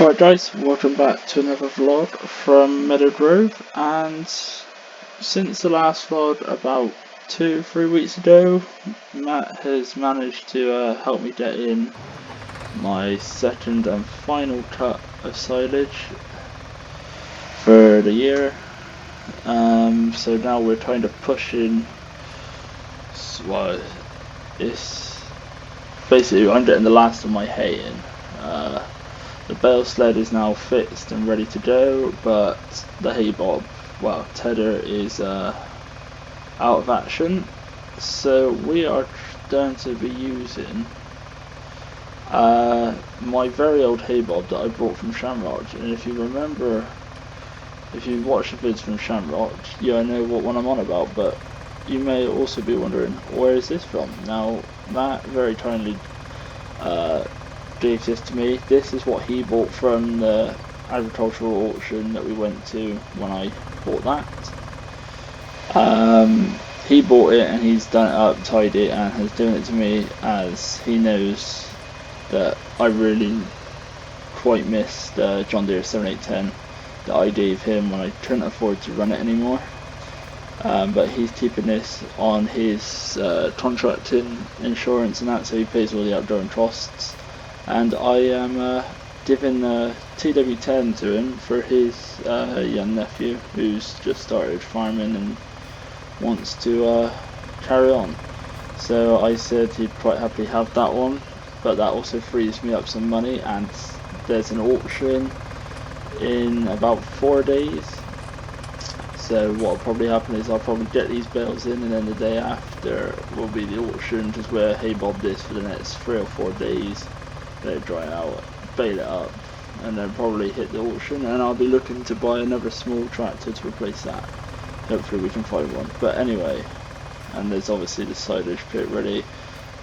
Alright guys, welcome back to another vlog from MeadowGrove, and since the last vlog about 2-3 weeks ago, Matt has managed to help me get in my second and final cut of silage for the year. So now we're kind of pushing, well, it's basically I'm getting the last of my hay in. The bale sled is now fixed and ready to go, but the hay bob, well, tether is out of action. So we are going to be using my very old hay bob that I brought from Shamrock. And if you remember, if you watch the vids from Shamrock, I know what one I'm on about, but you may also be wondering, where is this from? Now, Matt very kindly gave this to me. This is what he bought from the agricultural auction that we went to when I bought that. He bought it and he's done it up, tied it, and has given it to me, as he knows that I really quite miss the John Deere 7810 that I gave him when I couldn't afford to run it anymore. But he's keeping this on his contracting insurance and that, so he pays all the outgoing costs. And I am giving the TW10 to him for his young nephew who's just started farming and wants to carry on. So I said he'd quite happily have that one, but that also frees me up some money, and there's an auction in about 4 days. So what'll probably happen is I'll probably get these bales in, and then the day after will be the auction, just where hay bob this for the next 3 or 4 days. Let it dry out, bale it up, and then probably hit the auction, and I'll be looking to buy another small tractor to replace that. Hopefully we can find one. But anyway, and there's obviously the silage pit ready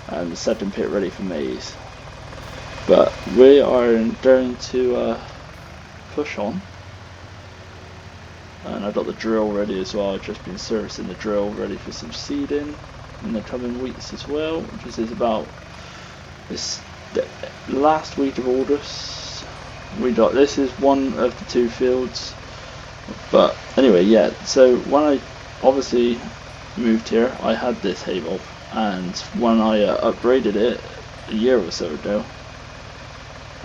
and the second pit ready for maize. But we are going to push on. And I've got the drill ready as well. I've just been servicing the drill, ready for some seeding in the coming weeks as well, which is about this last week of August. This is one of the 2 fields. But anyway, yeah, so when I obviously moved here, I had this hay bob, and when I upgraded it a year or so ago,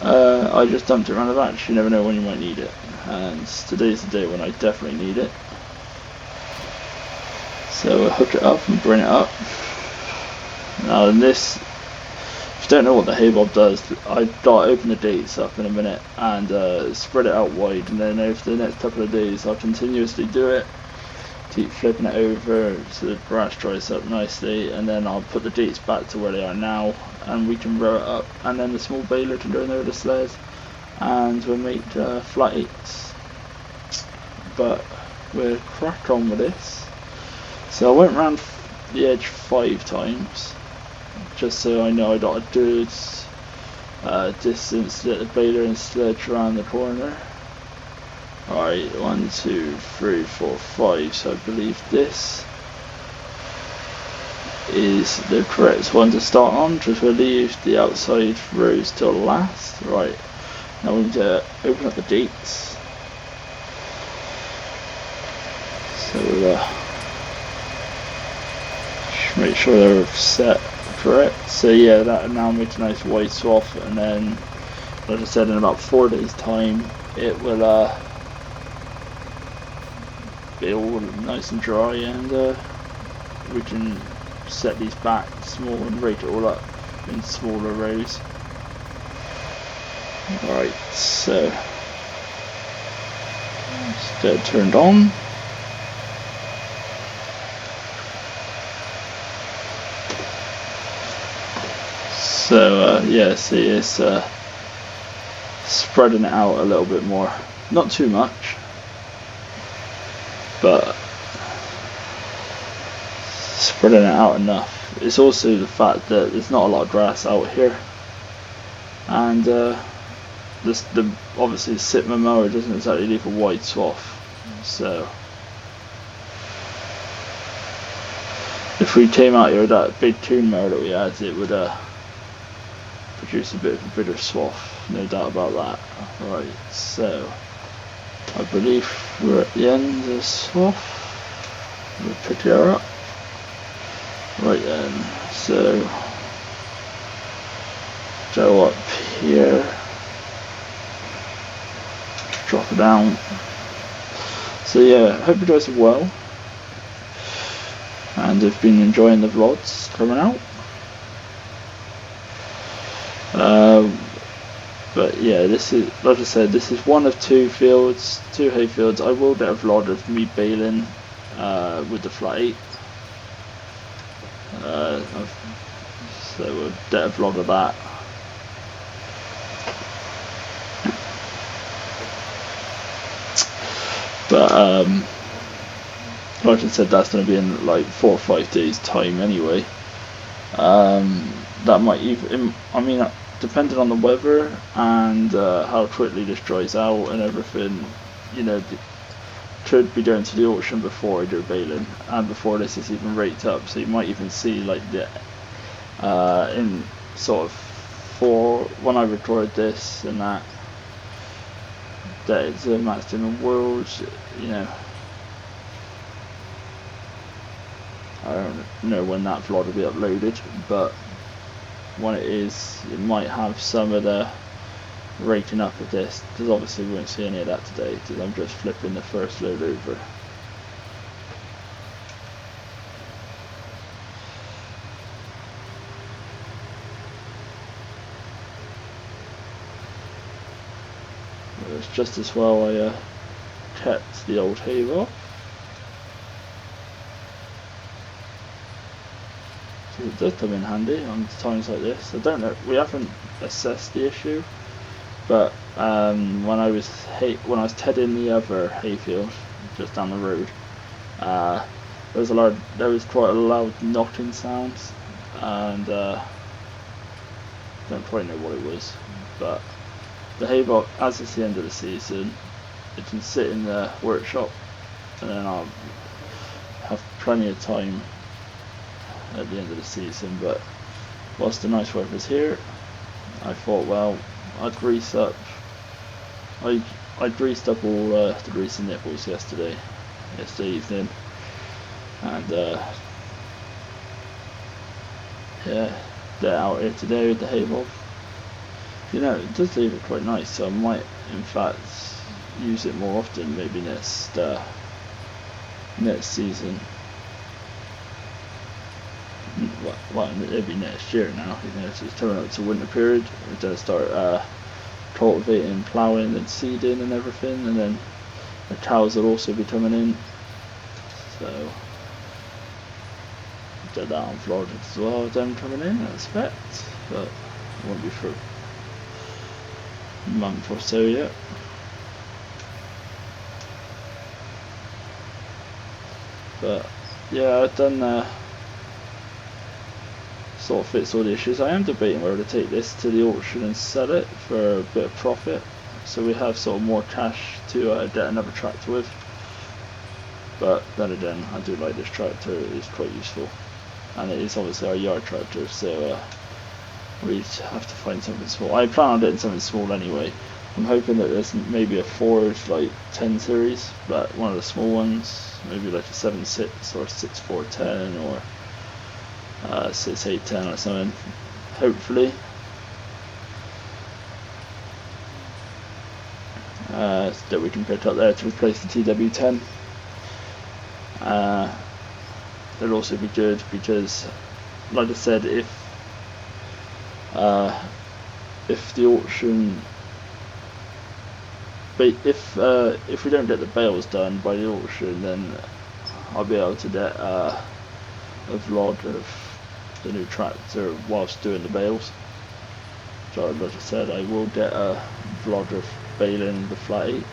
I just dumped it around the batch. You never know when you might need it, and today's the day when I definitely need it. So I hook it up and bring it up. Now in this, if you don't know what the hay bob does, I'll open the dates up in a minute and spread it out wide, and then over the next couple of days I'll continuously do it, keep flipping it over so the grass dries up nicely, and then I'll put the dates back to where they are now, and we can row it up, and then the small baler can go in there with the sled, and we'll make flat 8s. But we'll crack on with this. So I went round the edge 5 times, just so I know I got a good distance to get the baler and sledge around the corner. Alright, 1, 2, 3, 4, 5, so I believe this is the correct one to start on. Just we'll leave the outside rows till last. Right, now we need to open up the dates. So we'll make sure they're set correct. So yeah, that now makes a nice wide swath, and then, like I said, in about 4 days time it will be all nice and dry, and we can set these back small and rake it all up in smaller rows. Alright, so let's get it turned on. So yeah, see, it's spreading it out a little bit more, not too much, but spreading it out enough. It's also the fact that there's not a lot of grass out here, and obviously the Sitma mower doesn't exactly leave a wide swath, so if we came out here with that big coon mower that we had, it would produce a bit of a bigger swath, no doubt about that. Right, so I believe we're at the end of the swath. We'll pick her up. Right then, so go up here, drop it down. So yeah, hope you guys are well and have been enjoying the vlogs coming out. But yeah, this is, like I said, this is one of two fields, two hay fields. I will get a vlog of me baling with the flat 8. So we'll get a vlog of that. But like I said, that's going to be in like 4 or 5 days time anyway. That might even, I mean, depending on the weather and how quickly this dries out and everything, you know, could be going to the auction before I do baling and before this is even raked up. So you might even see like the in sort of when I record this and that it's a match in the world, you know. I don't know when that vlog will be uploaded, but when it is, it might have some of the rating up of this, because obviously we won't see any of that today, because I'm just flipping the first load over. It's just as well I kept the old hay off. So it does come in handy on times like this. I don't know, we haven't assessed the issue, but when I was tedding the other hayfield just down the road, there was quite a loud knocking sound, and don't quite know what it was, but the hay bot, as it's the end of the season, it can sit in the workshop, and then I'll have plenty of time at the end of the season. But whilst the nice weather's here, I thought, well, I'd grease up. I greased up all the greasy nipples yesterday evening, and yeah, they're out here today with the hay bot. You know, it does leave it quite nice, so I might in fact use it more often, maybe next season. Well, it'll be next year now, you know, so it's coming up to winter period. We're going to start cultivating, ploughing and seeding and everything, and then the cows will also be coming in, so did that on Florida as well, them coming in, I expect, but it won't be for a month or so yet. But yeah, I've done sort of fits all the issues. I am debating whether to take this to the auction and sell it for a bit of profit, so we have sort of more cash to get another tractor with. But then again, I do like this tractor, it is quite useful, and it is obviously our yard tractor, so we have to find something small. I plan on getting something small anyway. I'm hoping that there's maybe a Ford like 10 series, but one of the small ones, maybe like a 7.6 or 6.410 or 6.810 or something, hopefully. That we can pick up there to replace the TW10. That'll also be good because, like I said, if the auction, if we don't get the bales done by the auction, then I'll be able to get a vlog of the new tractor whilst doing the bales. So like I said, I will get a vlog of baling the flat 8.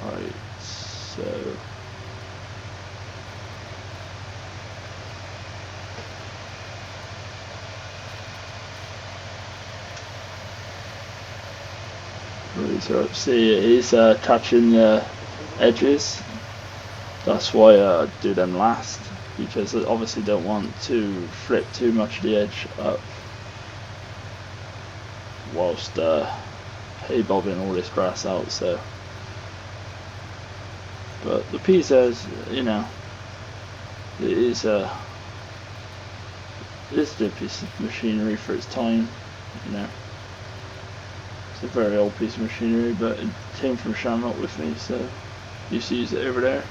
Right, so Raise her up. See, it is touching the edges. That's why I do them last, because I obviously don't want to flip too much of the edge up whilst hay bobbing all this grass out. So, but the piece is, you know, it is a good piece of machinery for its time. You know, it's a very old piece of machinery, but it came from Shamrock with me, so used to use it over there.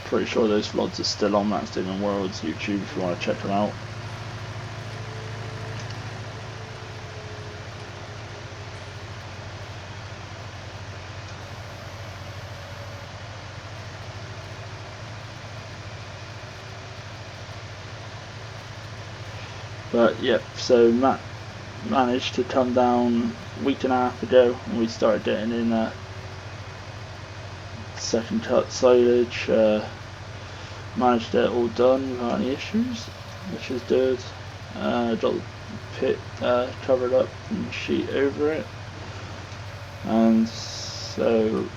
Pretty sure those vlogs are still on Max Damon World's YouTube if you want to check them out. But yep, so Matt managed to come down a week and a half ago, and we started getting in second cut silage. Managed to get it all done without any issues, which is good. Got the pit covered up and sheet over it, and so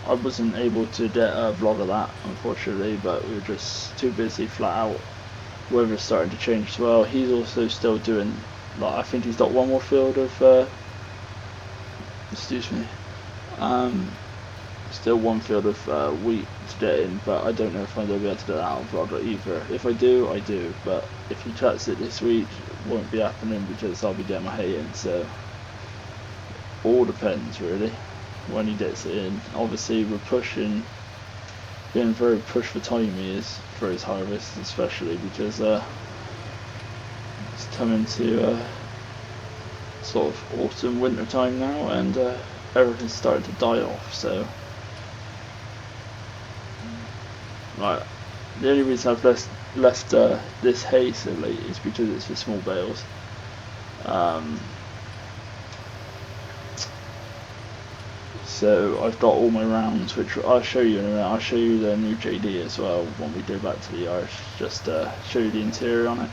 I wasn't able to get a vlog of that, unfortunately, but we were just too busy flat out. Weather's starting to change as well. He's also still doing, like, I think he's got one more field of excuse me, still one field of wheat to get in, but I don't know if I'm going to be able to do that on vlog either. If I do, I do, but if he cuts it this week, it won't be happening because I'll be getting my hay in, so all depends really when he gets it in. Obviously we're pushing, being very push for time he is for his harvest, especially because it's coming to sort of autumn winter time now, and everything's starting to die off. So right, the only reason I've left this hay so late is because it's for small bales. So I've got all my rounds, which I'll show you in a minute. I'll show you the new JD as well when we go back to the yard, just show you the interior on it.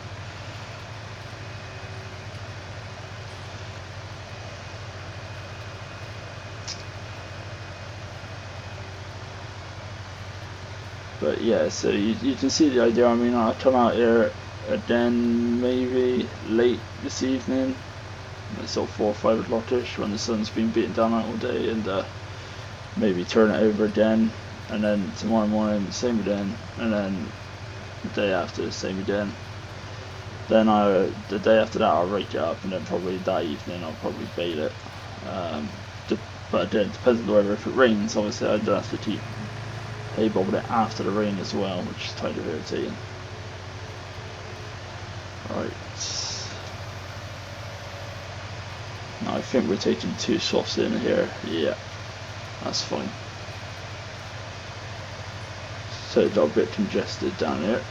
But yeah, so you can see the idea. I mean, I'll come out here again maybe late this evening, sort of 4 or 5 o'clock-ish, when the sun's been beating down all day, and maybe turn it over again, and then tomorrow morning same again, and then the day after the same again. Then the day after that I'll rake it up, and then probably that evening I'll probably bale it. But again, it depends on the weather. If it rains, obviously I don't have to keep hay bobbing it after the rain as well, which is kind of irritating. Right. Now I think we're taking 2 swaths in here. Yeah, that's fine. So it got a bit congested down here.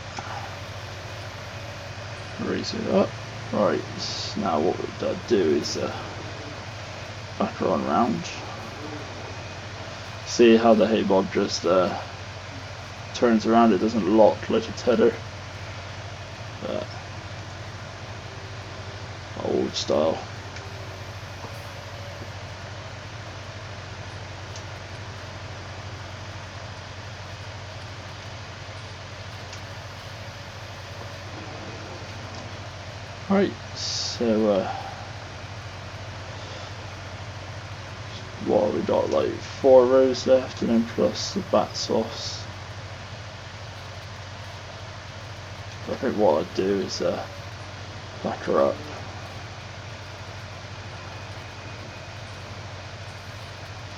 Raise it up. Right, now what we'll do is back her on round. See how the hay bob just turns around, it doesn't lock like a tether. Old style. Right, so what we got, like 4 rows left, and then plus the back swaths. I think what I'd do is back her up.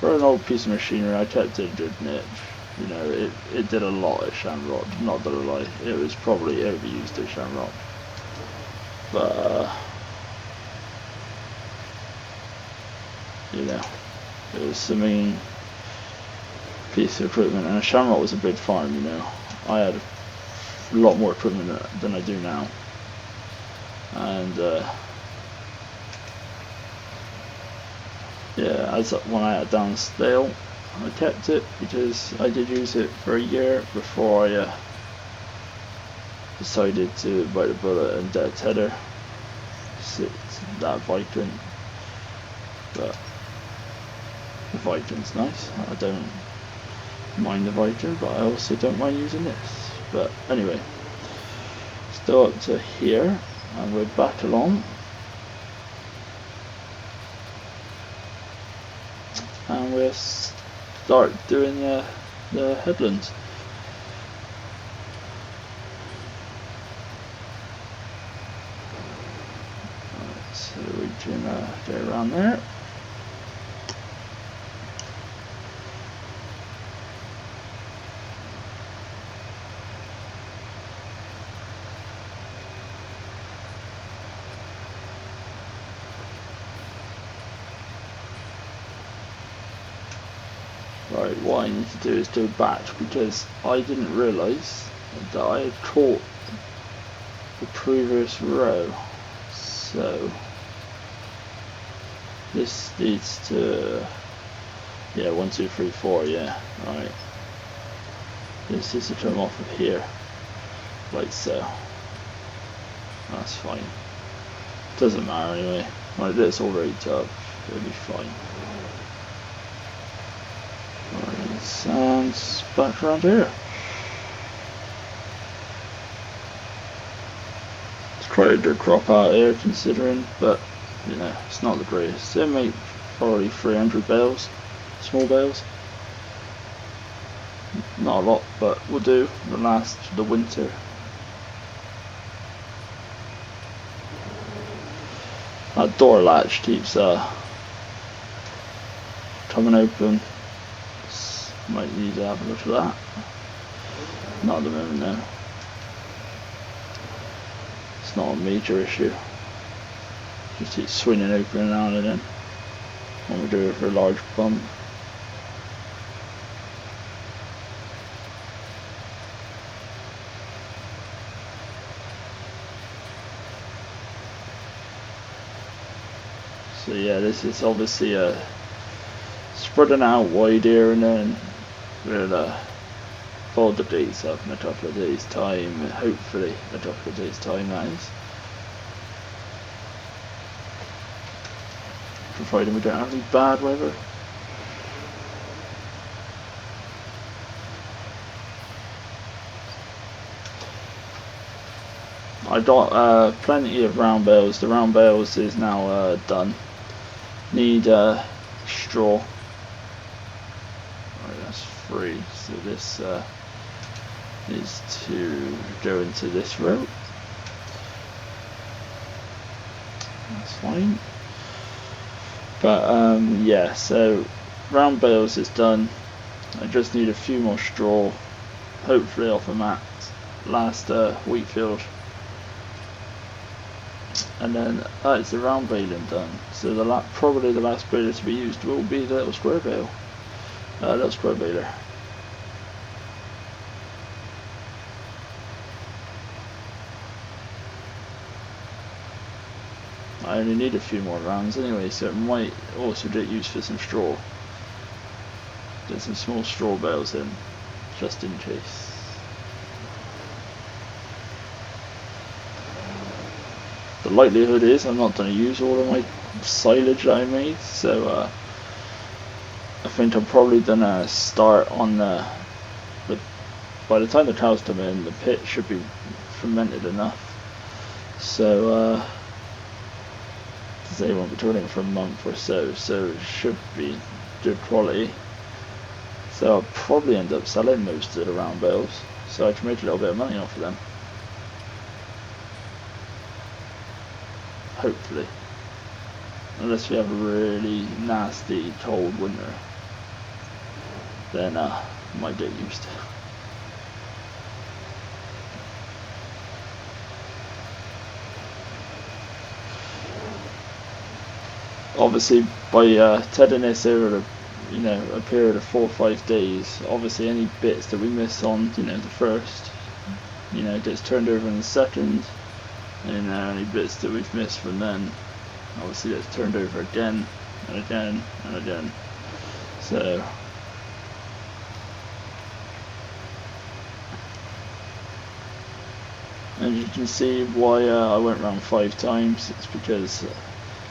For an old piece of machinery, I kept it a good niche. You know, it did a lot at Shamrock, not gonna lie. It was probably overused at Shamrock. But you know, it was the main piece of equipment, and Shamrock was a big farm. You know, I had a lot more equipment than I do now, and yeah, as when I had Downsdale, I kept it because I did use it for a year before I decided to bite a bullet and dead tether. It's that Viking, but the Viking's nice. I don't mind the Viking, but I also don't mind using this. But anyway, still up to here, and we're back along. And we'll start doing the headlands. Right, so we can go around there. Right, what I need to do is do a batch, because I didn't realise that I had caught the previous row. So this needs to, yeah, 1, 2, 3, 4, yeah, right. This is to come off of here, like so. That's fine. Doesn't matter anyway. When it's all rigged up, it'll be fine. Right, and back around here. It's quite a good crop out here considering, but you know, it's not the greatest. They make probably 300 bales, small bales. Not a lot, but we'll do the last the winter. That door latch keeps coming open. Might need to have a look at that. Not at the moment though. It's not a major issue. Just keeps swinging open now and then when we do it for a large bump. So yeah, this is obviously spreading out wide here, and then we'll fold the dates up in a couple of days time, hopefully a couple of days time that is. Providing we don't have any bad weather. I got plenty of round bales. The round bales is now done. Need straw. Right, that's 3. So this is to go into this row. That's fine. But yeah, so round bales is done. I just need a few more straw, hopefully off of Matt's last wheat field. And then that is the round baling done. So probably the last baler to be used will be the little square bale, little square baler. I only need a few more rounds anyway, so it might also get used for some straw. Get some small straw bales in, just in case. The likelihood is I'm not going to use all of my silage that I made, so I think I'm probably going to start on the by the time the cows come in, the pit should be fermented enough, so they won't be turning for a month or so, so it should be good quality. So I'll probably end up selling most of the round bales, so I can make a little bit of money off of them. Hopefully. Unless we have a really nasty cold winter, then might get used. Obviously, by tedding this over a period of 4 or 5 days, obviously any bits that we miss on the first, gets turned over in the second, and any bits that we've missed from then obviously gets turned over again and again and again. So And you can see why I went around 5 times. It's because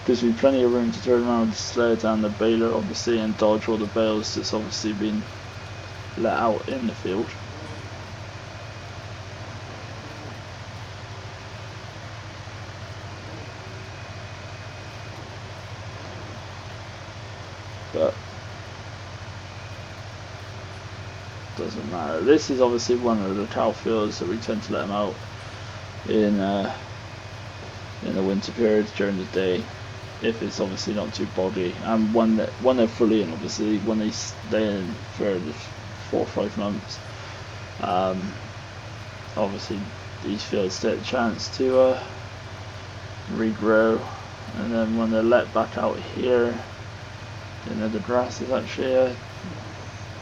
gives me plenty of room to turn around the sled and the baler obviously and dodge all the bales that's obviously been let out in the field. But doesn't matter. This is obviously one of the cow fields that we tend to let them out in the winter periods during the day, if it's obviously not too boggy, and when they're fully in, obviously when they stay in for the 4 or 5 months, obviously these fields take a chance to regrow, and then when they're let back out here, you know, the grass is actually a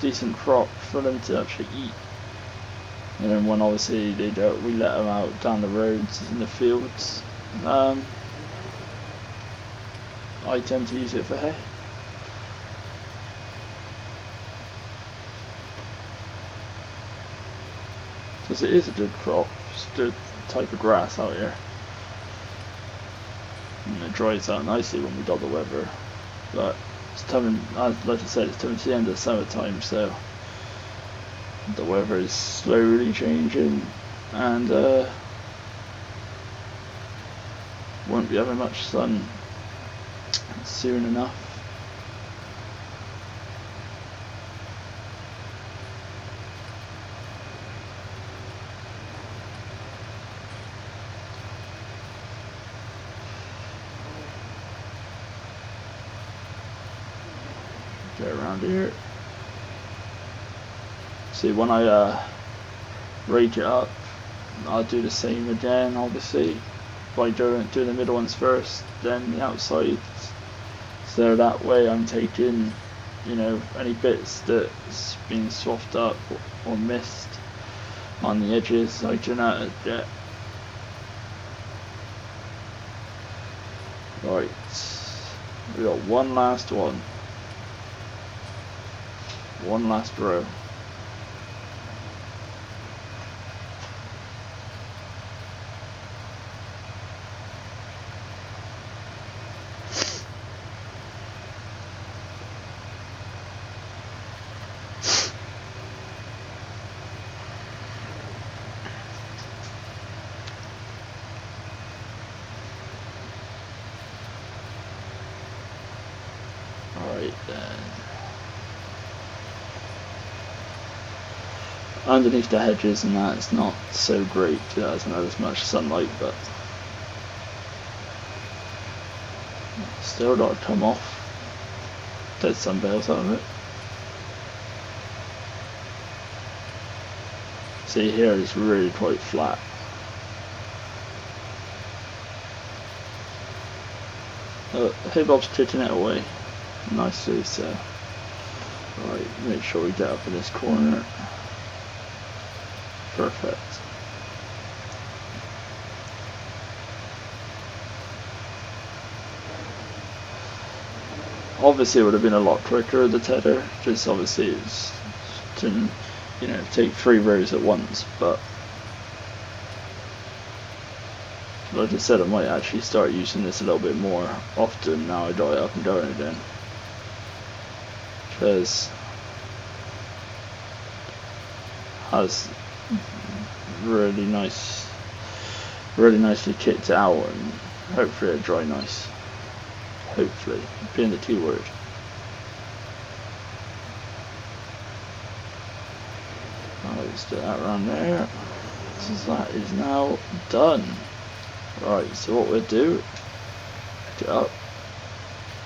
decent crop for them to actually eat. And then when obviously they don't, we let them out down the roads in the fields. I tend to use it for hay. Because it is a good crop, it's a good type of grass out here. And it dries out nicely when we got the weather. But it's coming, like I said, it's coming to the end of summertime, so the weather is slowly changing, and won't be having much sun soon enough. Get around here. See, when I rake it up, I'll do the same again, obviously, by doing the middle ones first, then the outsides. So that way I'm taking, you know, any bits that's been swoughed up or missed on the edges, I do not get. Right, we got one last one. One last row. Alright then. Underneath the hedges and that, it's not so great, it hasn't had as much sunlight, but still got to come off. Dead sun bales out of it. See, here it's really quite flat. Hay Bob's kicking it away nicely, so right, make sure we get up in this corner. Perfect. Obviously it would have been a lot quicker, the tether, just obviously it's to, you know, take 3 rows at once, but like I said, I might actually start using this a little bit more often now I got it up and going again, because it has really nicely kicked out, and hopefully it'll dry nice. Hopefully, being the key word. Let's do that around there. So that is now done. Right, so what we'll do, get up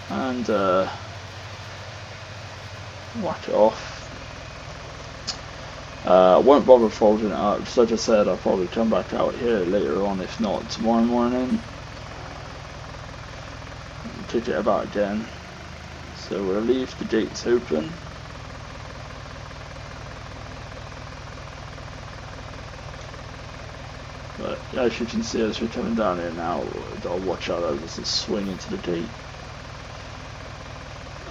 and whack it off. I won't bother folding it up, because like I said, I'll probably come back out here later on, if not tomorrow morning. Kick it about again. So we'll leave the gates open. But as you can see, as we're coming down here now, I'll watch out as it swing into the gate.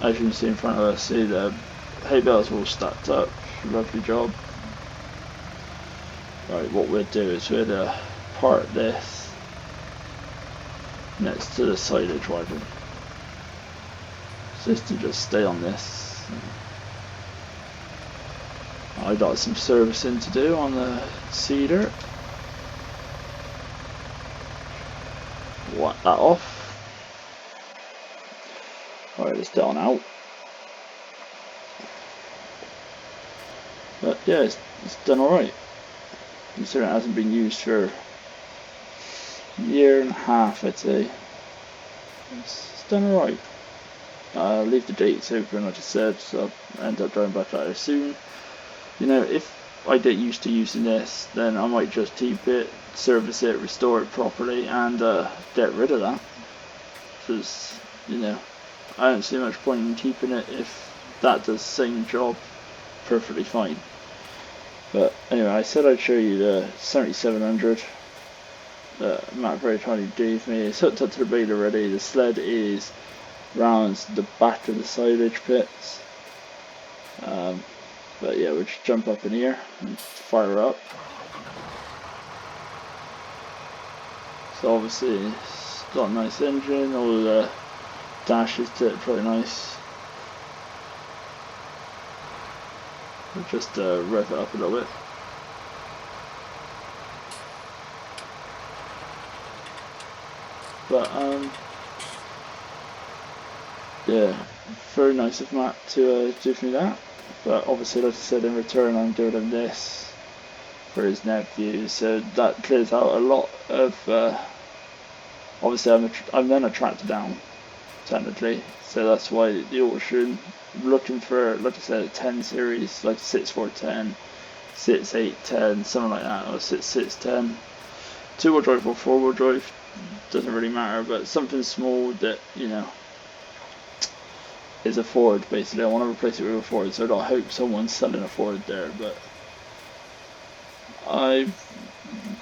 As you can see in front of us, see the hay bales are all stacked up. Lovely job. Right, what we'll do is we'll part this next to the silage wagon. Just to just stay on this. I got some servicing to do on the seeder. Wipe that off. Right, it's down out. But yeah, it's done alright. Considering it hasn't been used for a year and a half, I'd say. It's done alright. I'll leave the dates open, like I said, so I'll end up driving back out there soon. You know, if I get used to using this, then I might just keep it, service it, restore it properly, and get rid of that. Because, you know, I don't see much point in keeping it if that does the same job perfectly fine. But anyway, I said I'd show you the 7700 that Matt very kindly gave me. It's hooked up to the baler already. The sled is round the back of the silage pits. But yeah, we'll just jump up in here and fire her up. So obviously it's got a nice engine, all the dashes to it pretty nice. We'll just rev it up a little bit. But yeah, very nice of Matt to give me that. But obviously, like I said, in return I'm giving him this for his nephew, so that clears out a lot of obviously I'm then a tractor down technically, so that's why the auction, looking for, like I said, a 10 series, like 6410, 6810, something like that, or 6610, 2-wheel drive or 4-wheel drive, doesn't really matter, but something small that, you know, is a Ford basically. I want to replace it with a Ford, so I don't hope someone's selling a Ford there, but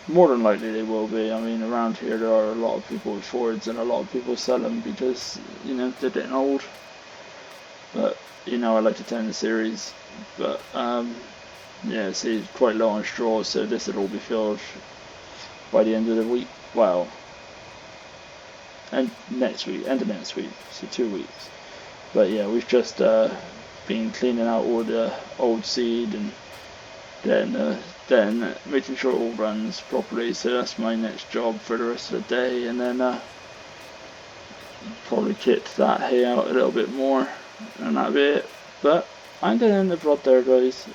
more than likely they will be. I mean, around here there are a lot of people with Fords, and a lot of people sell them because, you know, they're getting old. But, you know, I like the 10 series, but yeah, see, it's quite low on straw, so this will all be filled by the end of the week. Well, and next week, end of next week, so 2 weeks. But yeah, we've just been cleaning out all the old seed, and then making sure it all runs properly. So that's my next job for the rest of the day, and then probably kit that hay out a little bit more, and that'll be it. But I'm gonna end the vlog there, guys.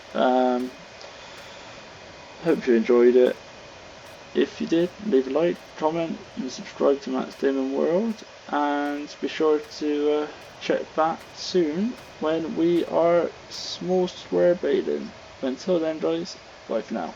Hope you enjoyed it. If you did, leave a like, comment, and subscribe to Matt's Damon World, and be sure to check back soon when we are small square baling. Until then, guys, bye for now.